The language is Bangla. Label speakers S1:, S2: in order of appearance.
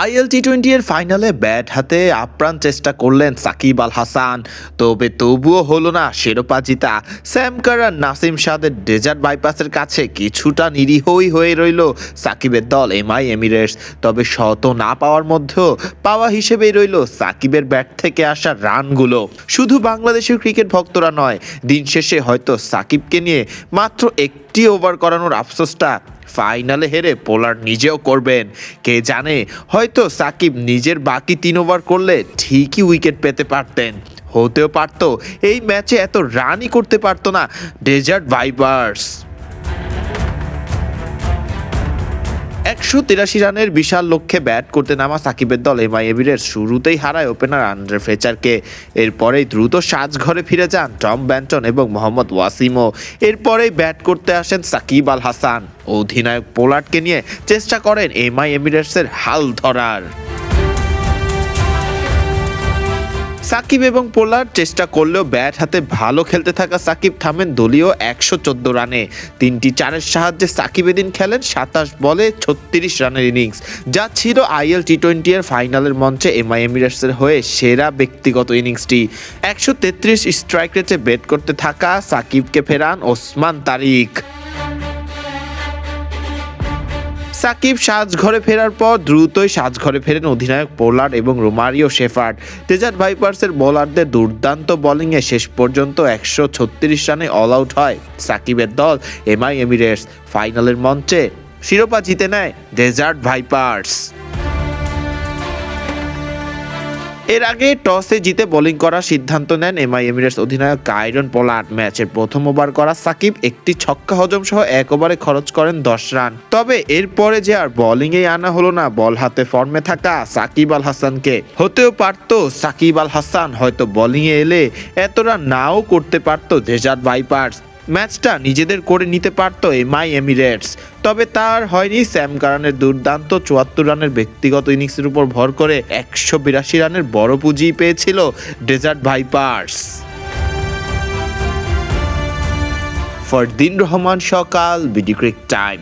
S1: IL-T20 এর ফাইনালে ব্যাট হাতে আপ্রাণ চেষ্টা করলেন সাকিব আল হাসান, তবুও হলো না শিরোপা জিতা। স্যাম কারান, নাসিম শাহের ডেজার্ট বাইপাসের কাছে কিছুটা নিরীহই হয়ে রইল সাকিবের দল এমআই এমিরেটস। তবে শত না পাওয়ার মধ্যেও পাওয়া হিসেবেই রইল সাকিবের ব্যাট থেকে আসা রানগুলো। শুধু বাংলাদেশের ক্রিকেট ভক্তরা নয়, দিন শেষে হয়তো সাকিবকে নিয়ে মাত্র একটি ওভার করানোর আফসোসটা ফাইনালে হেরে পোলার্ড নিজেও করবেন। কে জানে, হয়তো সাকিব নিজের বাকি 3 ওভার করলে ঠিকই উইকেট পেতে পারতেন। হতেও পারত এই ম্যাচে এত রানই করতে পারতো না ডেজার্ট ভাইপার্স। 183 রানের বিশাল লক্ষ্যে ব্যাট করতে নামা সাকিবের দল এমআই এমিরেটস শুরুতেই হারায় ওপেনার আন্দ্রে ফ্লেচারকে। এরপরেই দ্রুত সাজঘরে ফিরে যান টম ব্যান্টন এবং মোহাম্মদ ওয়াসিমও। এরপরেই ব্যাট করতে আসেন সাকিব আল হাসান। অধিনায়ক পোলার্ডকে নিয়ে চেষ্টা করেন এমআই এমিরেটসের হাল ধরার। সাকিব এবং পোলার্ড চেষ্টা করলেও ব্যাট হাতে ভালো খেলতে থাকা সাকিব থামেন দলীয় 114 রানে। 3টি চারের সাহায্যে সাকিব এদিন খেলেন 27 বলে 36 রানের ইনিংস, যা ছিল IL-T20 এর ফাইনালের মঞ্চে এমআই এমিরেটসের হয়ে সেরা ব্যক্তিগত ইনিংসটি। 133 স্ট্রাইক রেটে ব্যাট করতে থাকা সাকিবকে ফেরান ওসমান তারিক। সাকিব সাজঘরে ফেরার পর দ্রুতই সাজঘরে ফেরেন অধিনায়ক পোলার্ড এবং রোমারিও শেফার্ড। ডেজার্ট ভাইপার্সের বোলারদের দুর্দান্ত বোলিংয়ে শেষ পর্যন্ত 136 রানে অল আউট হয় সাকিবের দল এমআই এমিরেটস। ফাইনালের মঞ্চে শিরোপা জিতে নেয় ডেজার্ট ভাইপার্স। এর আগে টসে জিতে বোলিং করার সিদ্ধান্ত নেন এমআই এমিরেটস অধিনায়ক কাইরন পোলার্ড। ম্যাচের প্রথম ওভার করা সাকিব একটি ছক্কা হজম সহ 1 ওভারে খরচ করেন 10 রান। তবে এরপরে যে আর বোলিংয়ে আনা হলো না বল হাতে ফর্মে থাকা সাকিব আল হাসানকে। হতেও পারত সাকিব আল হাসান হয়তো বোলিংয়ে এলে এতটা নাও করতে পারত ডেজার্ট ভাইপার্স। ম্যাচটা নিজেদের করে নিতে পারত এমআই এমিরেটস। তবে তার হয়নি। স্যাম কারানের দুর্দান্ত 74 রানের ব্যক্তিগত ইনিংসের উপর ভর করে 182 রানের বড় পুঁজি পেয়েছিল ডেজার্ট ভাইপার্স। ফরদিন রহমান সকাল, বিডি ক্রিক টাইম।